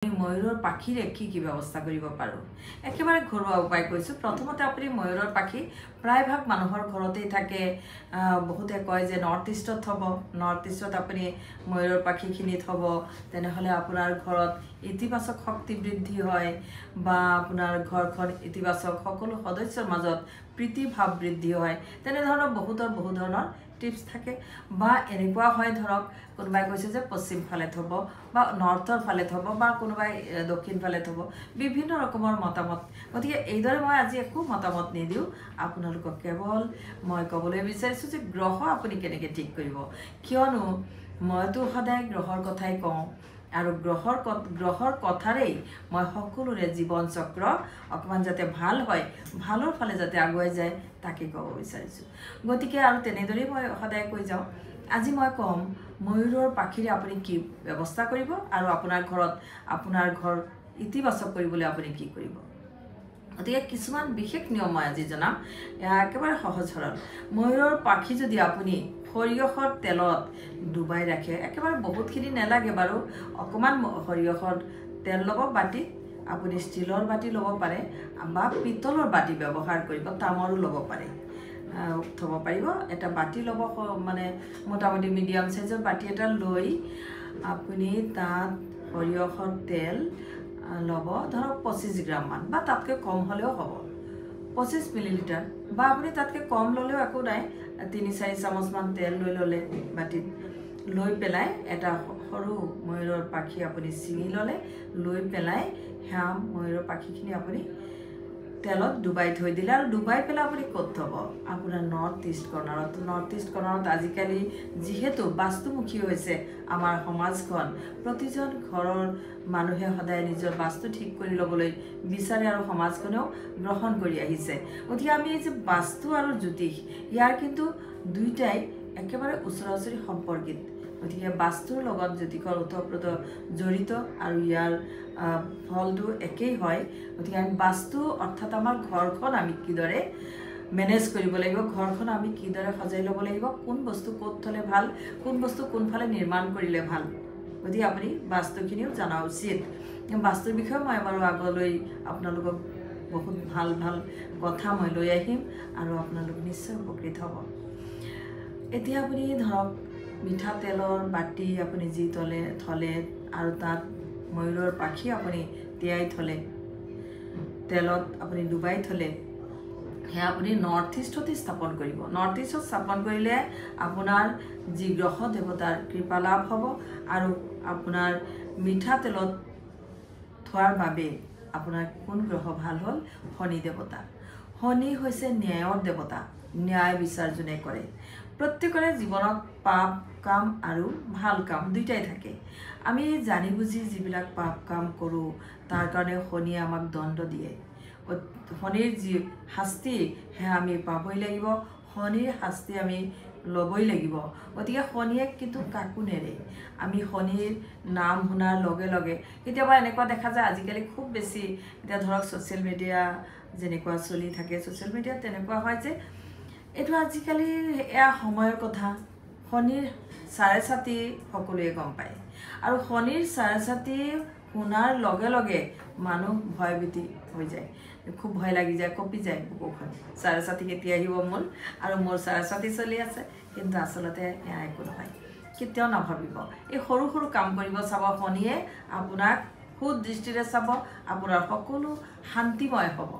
ময়ূৰৰ পাখিৰে কি ব্যৱস্থা কৰিব পাৰো একেবাৰে ঘৰুৱা উপায় কৈছো প্ৰথমতে আপুনি ময়ূৰৰ পাখি প্ৰায়ভাগ মানুহৰ ঘৰতেই থাকে বহুতে কয় যে নৰ্থ ইষ্টত থব নৰ্থ ইষ্টত আপুনি ময়ূৰৰ পাখিখিনি থব তেনেহলে আপোনাৰ ঘৰত ইতিবাচক শক্তি বৃদ্ধি হয় বা আপোনাৰ ঘৰখন ইতিবাচক সকলো সদস্যৰ মাজত প্ৰীতি ভাৱ বৃদ্ধি হয় তেনে ধৰণৰ বহুত ধৰণৰ টিপস থাকে বা এনেকুৱা হয় ধৰক কোনোবাই কৈছে যে পশ্চিম ফালে থব বা নৰ্থৰ ফালে থব বা কোনোবাই দক্ষিণ ফালে থব বিভিন্ন ৰকমৰ মতামত গতিকে এইদৰে মই আজি একো মতামত নিদিও আপোনালোকক কেৱল মই ক'বলৈ বিচাৰিছো যে গ্ৰহ আপুনি কেনেকৈ ঠিক কৰিব কিয়নো মইতো সদায় গ্ৰহৰ কথাই কওঁ আৰু গ্ৰহৰ কথাৰেই মই সকলোৰে জীৱন চক্ৰ অকমান যাতে ভাল হয় ভালৰ ফালে যাতে আগুৱাই যায় তাকে ক'ব বিচাৰিছো গতিকে আৰু তেনেদৰেই মই সদায় কৈ যাওঁ আজি মই কম ময়ূৰৰ পাখিৰে আপুনি কি ব্যৱস্থা কৰিব আৰু আপোনাৰ ঘৰত আপোনাৰ ঘৰ ইতিবাচক কৰিবলৈ আপুনি কি কৰিব গতিকে কিছুমান বিশেষ নিয়ম মই আজি জনাম একেবাৰে সহজ সৰল ময়ূৰৰ পাখি যদি আপুনি সৰিয়হৰ তেলত ডুবাই ৰাখে একেবাৰে বহুতখিনি নেলাগে বাৰু অকমান সৰিয়হৰ তেল ল'ব বাটি আপুনি ষ্টিলৰ বাটি ল'ব পাৰে বা পিতলৰ বাটি ব্যৱহাৰ কৰিব তামৰো ল'ব পাৰে থব পাৰিব এটা বাটি ল'ব মানে মোটামুটি মিডিয়াম সাইজৰ বাটি এটা লৈ আপুনি তাত সৰিয়হৰ তেল ল'ব ধৰক 25 গ্ৰাম মান বা তাতকৈ কম হ'লেও হ'ব 25 মিলিলিটাৰ বা আপুনি তাতকৈ কম ল'লেও একো নাই 3-4 চামুচ মান তেল লৈ ল'লে বাটিত লৈ পেলাই এটা সৰু ময়ূৰৰ পাখি আপুনি চিঙি ল'লে লৈ পেলাই হেম ময়ূৰৰ পাখিখিনি আপুনি তেলত ডুবাই থৈ দিলে আৰু ডুবাই পেলাই আপুনি ক'ত থব আপোনাৰ নৰ্থ ইষ্ট কৰ্ণাৰত আজিকালি যিহেতু বাস্তুমুখী হৈছে আমাৰ সমাজখন প্ৰতিজন ঘৰৰ মানুহে সদায় নিজৰ বাস্তু ঠিক কৰি ল'বলৈ বিচাৰে আৰু সমাজখনেও গ্ৰহণ কৰি আহিছে গতিকে আমি এই যে বাস্তু আৰু জ্যোতিষ ইয়াৰ কিন্তু দুইটাই একেবাৰে ওচৰা-ওচৰি সম্পৰ্কিত গতিকে বাস্তুৰ লগত জ্যোতিষৰ ওতঃপ্ৰোত জড়িত আৰু ইয়াৰ ফলটো একেই হয় গতিকে আমি বাস্তু অৰ্থাৎ আমাৰ ঘৰখন আমি কিদৰে মেনেজ কৰিব লাগিব ঘৰখন আমি কিদৰে সজাই ল'ব লাগিব কোন বস্তু ক'ত থলে ভাল কোন বস্তু কোনফালে নিৰ্মাণ কৰিলে ভাল গতিকে আপুনি বাস্তুখিনিও জনা উচিত বাস্তুৰ বিষয়ে মই বাৰু আগলৈ আপোনালোকক বহুত ভাল কথা মই লৈ আহিম আৰু আপোনালোক নিশ্চয় উপকৃত হ'ব এতিয়া আপুনি ধৰক মিঠাতেলৰ বাটি আপুনি যি থলে আৰু তাত ময়ূৰৰ পাখি আপুনি তিয়াই থলে তেলত আপুনি ডুবাই থলে হে আপুনি নৰ্থ ইষ্টতে স্থাপন কৰিব নৰ্থ ইষ্টত স্থাপন কৰিলে আপোনাৰ যি গ্ৰহ দেৱতাৰ কৃপা লাভ হ'ব আৰু আপোনাৰ মিঠাতেলত থোৱাৰ বাবে আপোনাৰ কোন গ্ৰহ ভাল হ'ল শনি দেৱতা শনি হৈছে ন্যায়ৰ দেৱতা ন্যায় বিচাৰ যোনে কৰে প্ৰত্যেকৰে জীৱনত পাপ কাম আৰু ভাল কাম দুইটাই থাকে আমি জানি বুজি যিবিলাক পাপ কাম কৰোঁ তাৰ কাৰণে শনিয়ে আমাক দণ্ড দিয়ে শনিৰ যি শাস্তি হে আমি পাবই লাগিব শনিৰ শাস্তি আমি ল'বই লাগিব গতিকে শনিয়ে কিন্তু কাকো নেৰে আমি শনিৰ নাম শুনাৰ লগে লগে কেতিয়াবা এনেকুৱা দেখা যায় আজিকালি খুব বেছি এতিয়া ধৰক ছ'চিয়েল মিডিয়া যেনেকুৱা চলি থাকে ছ'চিয়েল মিডিয়াত তেনেকুৱা হয় যে এইটো আজিকালি এয়া সময়ৰ কথা শনিৰ চাৰে ছাতি সকলোৱে গম পায় আৰু শনিৰ চাৰে ছাতি শুনাৰ লগে লগে মানুহ ভয়ভীতি হৈ যায় খুব ভয় লাগি যায় কঁপি যায় বুকুখন চাৰে ছাতি কেতিয়া আহিব মোৰ আৰু মোৰ চাৰে ছাতি চলি আছে কিন্তু আচলতে এয়া একো নহয় কেতিয়াও নাভাবিব এই সৰু সৰু কাম কৰিব চাব শনিয়ে আপোনাক সুদৃষ্টিৰে চাব আপোনাৰ সকলো শান্তিময় হ'ব